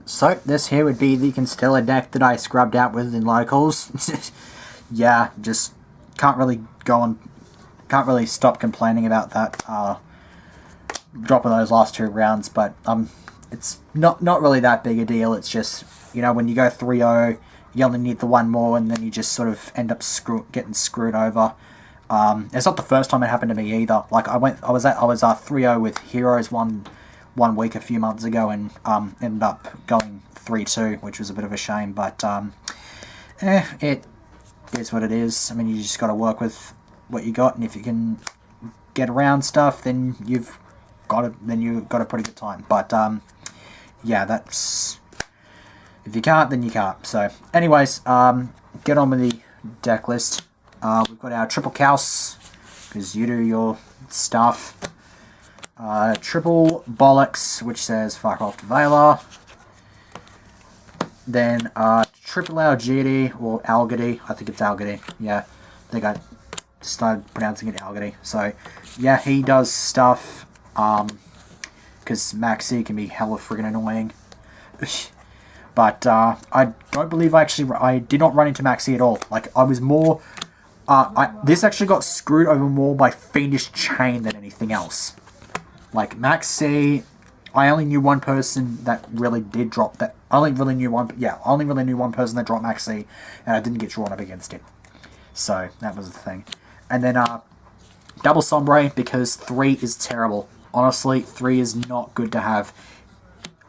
So this here would be the Constellar deck that I scrubbed out with in locals. Yeah, just can't really go on, can't really stop complaining about that dropping those last two rounds. But it's not really that big a deal. It's just, you know, when you go 3-0, you only need the one more, and then you just sort of end up getting screwed over. It's not the first time it happened to me either. Like I was 3-0 with Heroes one week a few months ago, and ended up going 3-2, which was a bit of a shame. But it is what it is. I mean, you just got to work with what you got, and if you can get around stuff, then you've got a pretty good time. But yeah, that's, if you can't, then you can't. So, anyways, get on with the deck list. We've got our triple Caos, because you do your stuff. Triple Bollocks, which says fuck off to Valar. Then triple Algidi, or Algidi, I think it's Algidi, yeah. I think I started pronouncing it Algidi. So, yeah, he does stuff, because Maxi can be hella friggin' annoying. But I don't believe I did not run into Maxi at all. Like, I was more, this actually got screwed over more by Fiendish Chain than anything else. Like, Maxi, I only knew one person that really did drop that. I only really knew one person that dropped Maxi, and I didn't get drawn up against him. So, that was the thing. And then, double Sombre, because 3 is terrible. Honestly, 3 is not good to have.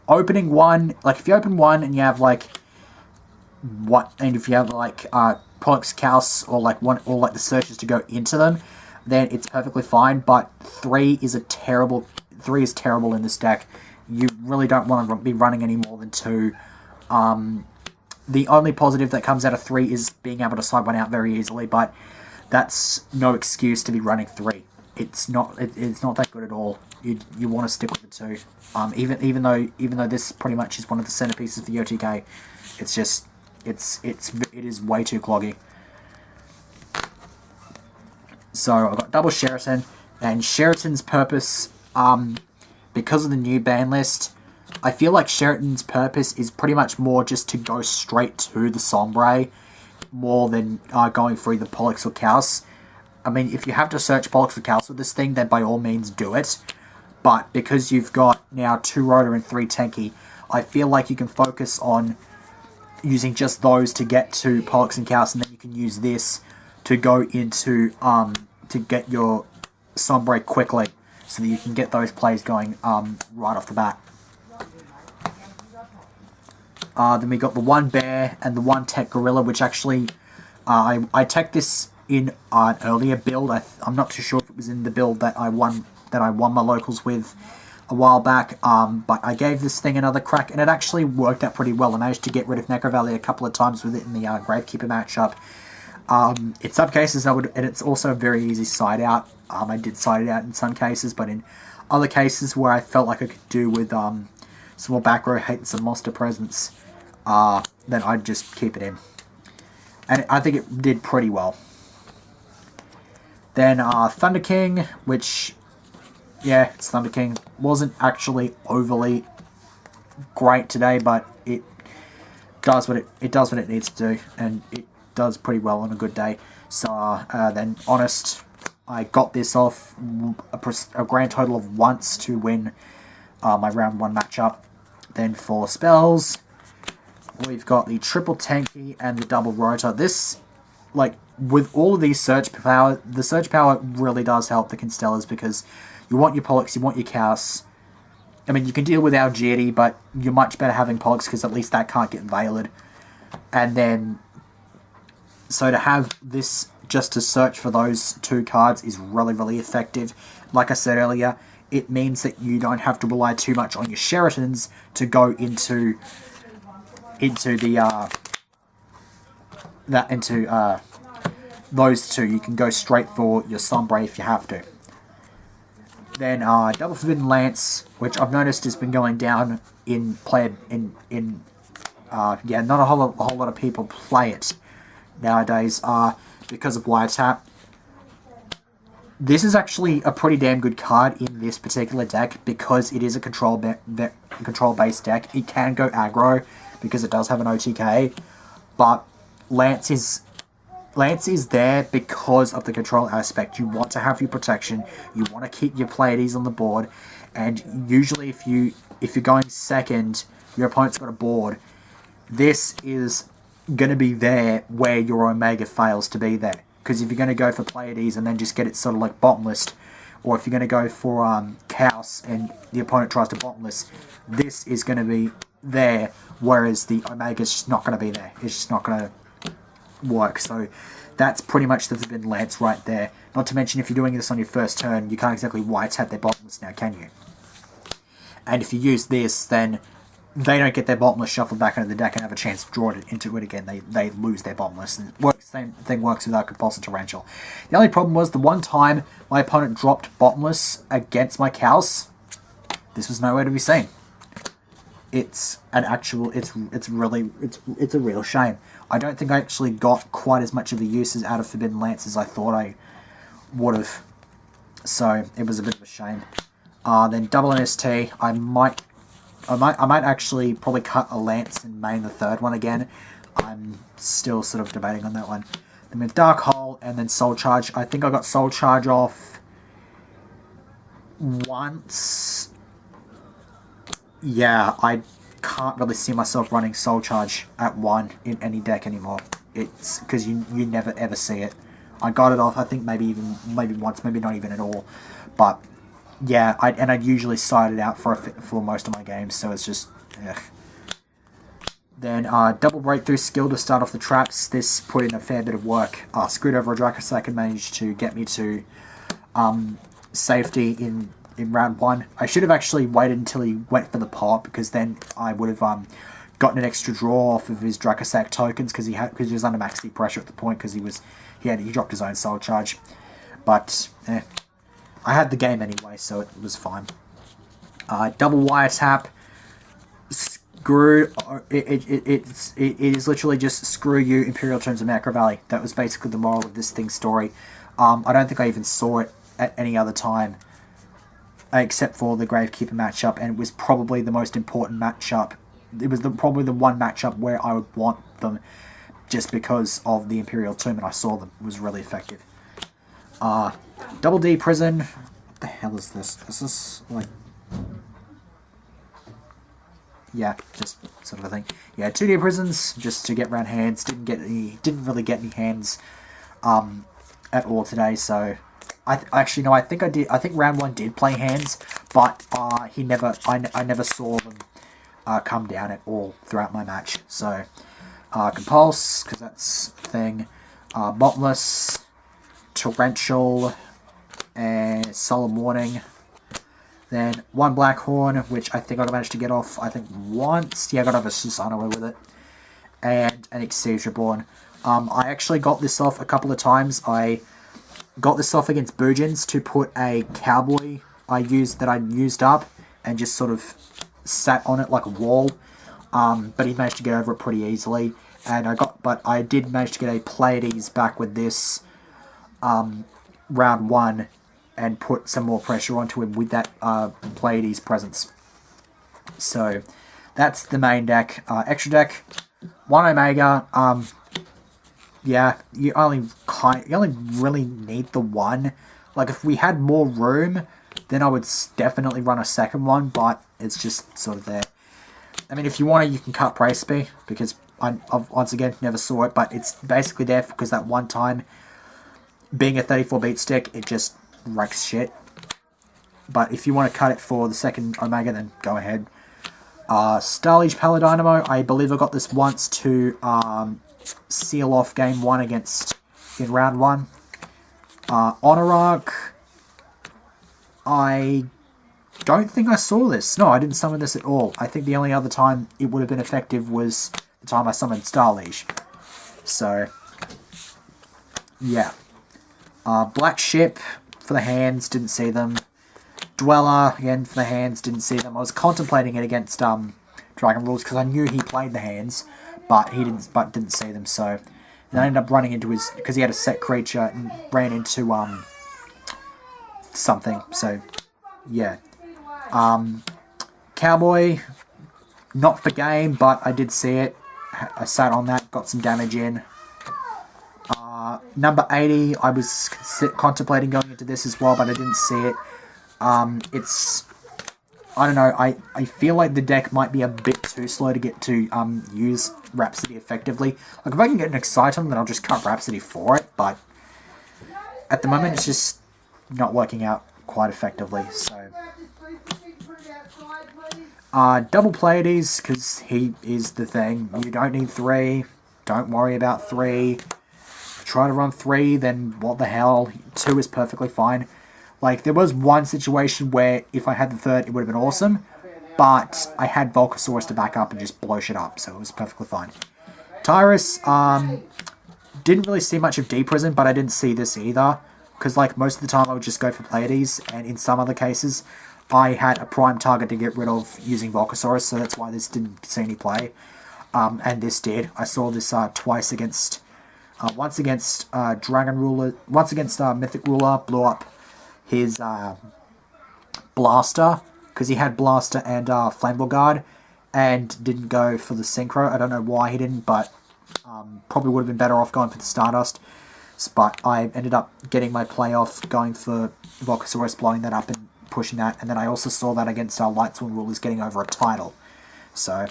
Opening 1, like, if you open 1 and you have, like, if you have, like, Pollux Caos, or, like, the searches to go into them, then it's perfectly fine. But 3 is terrible in this deck. You really don't want to be running any more than 2. The only positive that comes out of 3 is being able to side one out very easily, but that's no excuse to be running 3. It's not that good at all. You want to stick with the 2. Even though this pretty much is one of the centerpieces for the OTK, it's just it is way too cloggy. So I've got double Sheraton, and Sheraton's purpose, because of the new ban list, I feel like Sheraton's purpose is pretty much more just to go straight to the Sombre, more than going through the Pollux or Caos. I mean, if you have to search Pollux or Caos with this thing, then by all means do it. But because you've got now 2 Rotor and 3 Tanky, I feel like you can focus on using just those to get to Pollux and Caos, and then you can use this to go into, to get your Sombre quickly, so that you can get those plays going right off the bat. Then we got the 1 Bear and the 1 Tech Gorilla, which actually, I tech this in an earlier build. I'm not too sure if it was in the build that I won my locals with a while back, but I gave this thing another crack, and it actually worked out pretty well. I managed to get rid of Necro Valley a couple of times with it in the Gravekeeper matchup. In some cases, and it's also a very easy side out. I did side it out in some cases, but in other cases where I felt like I could do with some more back row hate and some monster presence, then I'd just keep it in. And I think it did pretty well. Then Thunder King, which, yeah, it's Thunder King. Wasn't actually overly great today, but it does what it needs to do, and it does pretty well on a good day. So then Honest, I got this off a grand total of once to win my round 1 matchup. Then for spells, we've got the triple Tanky and the double Rotor. This, like, with all of these search power, the search power really does help the Constellars, because you want your Pollux, you want your Chaos. I mean, you can deal with Algidi, but you're much better having Pollux, because at least that can't get veiled. And then, so to have this just to search for those 2 cards is really, really effective. Like I said earlier, it means that you don't have to rely too much on your Sheratons to go into those 2. You can go straight for your Sombre if you have to. Then double Forbidden Lance, which I've noticed has been going down in play yeah, not a whole lot of people play it nowadays, because of Wiretap. This is actually a pretty damn good card in this particular deck because it is a control-based deck. It can go aggro because it does have an OTK, but Lance is there because of the control aspect. You want to have your protection. You want to keep your Pleiades on the board, and usually if you're going second, your opponent's got a board. This is going to be there where your Omega fails to be there. Because if you're going to go for Pleiades and then just get it sort of like bottomless, or if you're going to go for Chaos and the opponent tries to bottomless, this is going to be there, whereas the Omega's just not going to be there. It's just not going to work. So that's pretty much the Forbidden Lance right there. Not to mention, if you're doing this on your first turn, you can't exactly white-tap their bottomless now, can you? And if you use this, then they don't get their bottomless shuffled back into the deck and have a chance to draw it into it again. They lose their bottomless. And same thing works with our Compulsive Torrential. The only problem was the one time my opponent dropped bottomless against my Chaos, this was nowhere to be seen. It's an actual, it's a real shame. I don't think I actually got quite as much of the uses out of Forbidden Lance as I thought I would have. So it was a bit of a shame. Then double NST, I might actually probably cut a Lance and main the third one again. I'm still sort of debating on that one. Then with Dark Hole and then Soul Charge. I think I got Soul Charge off once. Yeah, I can't really see myself running Soul Charge at 1 in any deck anymore. It's because you never ever see it. I got it off, I think maybe once, maybe not even at all. But yeah, I'd usually side it out for most of my games, so it's just, ugh. Then double breakthrough skill to start off the traps. This put in a fair bit of work. Screwed over a Dracosac and managed to get me to safety in round 1. I should have actually waited until he went for the pop, because then I would have gotten an extra draw off of his Dracosac tokens, because he was under max D pressure at the point, because he dropped his own Soul Charge. But I had the game anyway, so it was fine. Double wiretap. Screw. It is literally just screw you, Imperial Tombs of Macro Valley. That was basically the moral of this thing's story. I don't think I even saw it at any other time, except for the Gravekeeper matchup, and it was probably the most important matchup. It was probably the one matchup where I would want them, just because of the Imperial Tomb, and I saw them. It was really effective. Double D Prison. What the hell is this? Is this like... Yeah, just sort of a thing. Yeah, 2D Prisons, just to get round hands. Didn't really get any hands at all today, so... Actually, no, I think I did. I think round 1 did play hands, but I never saw them come down at all throughout my match. So, Compulse, because that's the thing. Bottomless, Torrential, and Solemn Warning. Then 1 Black Horn, which I think I managed to get off, I think, once. Yeah, I got off a Susanoo with it. And an Exceeds Reborn. I actually got this off a couple of times. I got this off against Boojins to put a Cowboy I used up and just sort of sat on it like a wall. But he managed to get over it pretty easily. And I did manage to get a Pleiades back with this round 1 and put some more pressure onto him with that Pleiades presence. So that's the main deck. Extra deck, 1 Omega. Yeah, you only really need the 1. Like, if we had more room, then I would definitely run a second one, but it's just sort of there. I mean, if you want to, you can cut Praceby, because I've once again never saw it, but it's basically there because that one time, being a 34 beat stick, it just wrecks shit. But if you want to cut it for the second Omega, then go ahead. Starliege Paladynamo, I believe I got this once to seal off game 1 in round 1. Honorarch, I don't think I saw this. No, I didn't summon this at all. I think the only other time it would have been effective was the time I summoned Starliege. So, yeah. Black Ship for the hands, didn't see them. Dweller, again, for the hands, didn't see them. I was contemplating it against Dragon Rules because I knew he played the hands, but he didn't see them. So, and I ended up running into his, because he had a set creature, and ran into something. So, yeah. Cowboy, not for game, but I did see it. I sat on that, got some damage in. Number 80, I was contemplating going into this as well, but I didn't see it. It's... I don't know, I feel like the deck might be a bit too slow to get to use Rhapsody effectively. Like, if I can get an Exciton, then I'll just cut Rhapsody for it, but at the moment it's just not working out quite effectively, so... double Pleiades, because he is the thing. You don't need 3, don't worry about 3. Try to run 3, then what the hell, 2 is perfectly fine. Like, there was one situation where if I had the 3rd, it would have been awesome, but I had Volcasaurus to back up and just blow shit up, so it was perfectly fine. Tyrus, didn't really see much of D-Prison, but I didn't see this either, because, like, most of the time I would just go for Pleiades, and in some other cases, I had a prime target to get rid of using Volcasaurus, so that's why this didn't see any play, and this did. I saw this twice against, once against Dragon Ruler, once against Mythic Ruler, blew up his Blaster, because he had Blaster and Flammable Guard, and didn't go for the Synchro. I don't know why he didn't, but probably would have been better off going for the Stardust. But I ended up getting my play off, going for Volcasaurus, blowing that up and pushing that, and then I also saw that against our Lightsworn Rulers getting over a title. So,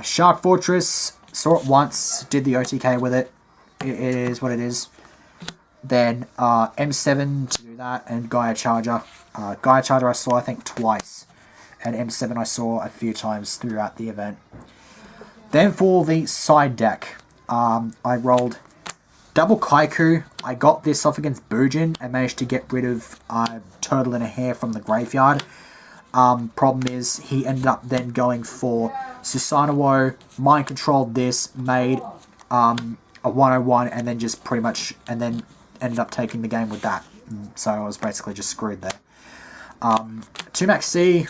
Shark Fortress, saw it once, did the OTK with it. It is what it is. Then M7 to do that, and Gaia Charger. Gaia Charger I saw, I think, twice. And M7 I saw a few times throughout the event. Then for the side deck, I rolled double Kaiku. I got this off against Bujin and managed to get rid of Turtle and a Hare from the graveyard. Problem is, he ended up then going for Susanoo, mind controlled this, made a 101, and then just pretty much, and then ended up taking the game with that. So I was basically just screwed there. 2max C,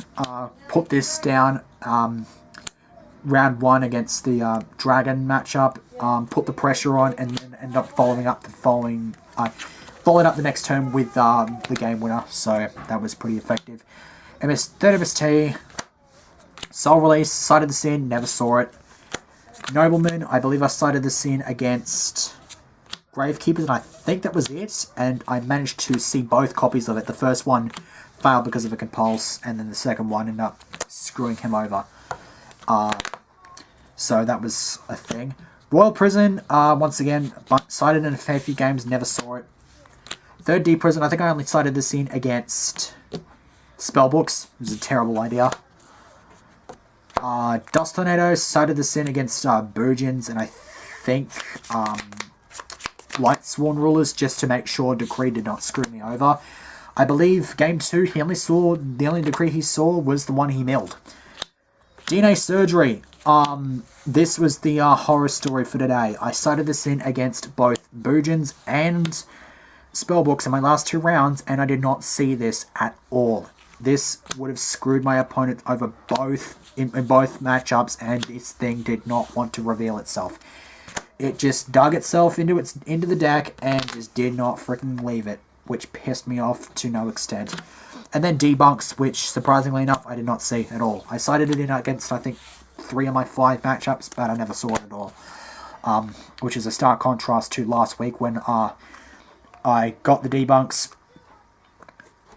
put this down round 1 against the Dragon matchup, put the pressure on, and then ended up following up the next turn with the game winner. So that was pretty effective. Third MST, Soul Release, Sight of the Sin, never saw it. Nobleman, I believe I sighted the Sin against Gravekeepers, and I think that was it, and I managed to see both copies of it. The first one failed because of a compulse, and then the second one ended up screwing him over. So that was a thing. Royal Prison, once again, sighted in a fair few games, never saw it. Third D Prison, I think I only sighted the Sin against Spellbooks. It was a terrible idea. Dust Tornado, sighted the Sin against Burgeons, and I think Lightsworn Rulers, just to make sure Decree did not screw me over. I believe game 2, the only Decree he saw was the one he milled. DNA Surgery. This was the horror story for today. I sighted this in against both Burgeons and Spellbooks in my last 2 rounds, and I did not see this at all. This would have screwed my opponent over in both matchups, and this thing did not want to reveal itself. It just dug itself into the deck and just did not freaking leave it, which pissed me off to no extent. And then Debunks, which surprisingly enough I did not see at all. I sighted it in against, I think, 3 of my 5 matchups, but I never saw it at all. Which is a stark contrast to last week when I got the Debunks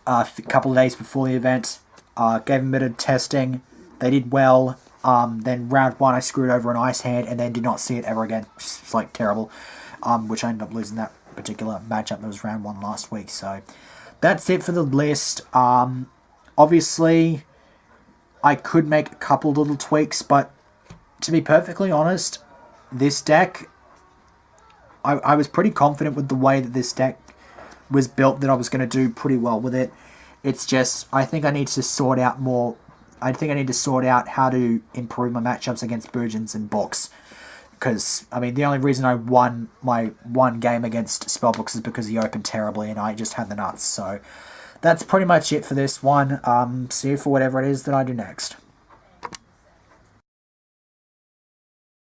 a couple of days before the event, gave them a bit of testing, they did well. Then round 1 I screwed over an Ice Hand and then did not see it ever again. It's like terrible. Which I ended up losing that particular matchup. That was round 1 last week. So that's it for the list. Obviously I could make a couple little tweaks, but to be perfectly honest, this deck, I was pretty confident with the way that this deck was built that I was going to do pretty well with it. It's just, I think I need to sort out more. I think I need to sort out how to improve my matchups against Burgeons and Books. Because, I mean, the only reason I won my 1 game against Spellbooks is because he opened terribly and I just had the nuts. So, that's pretty much it for this one. See you for whatever it is that I do next.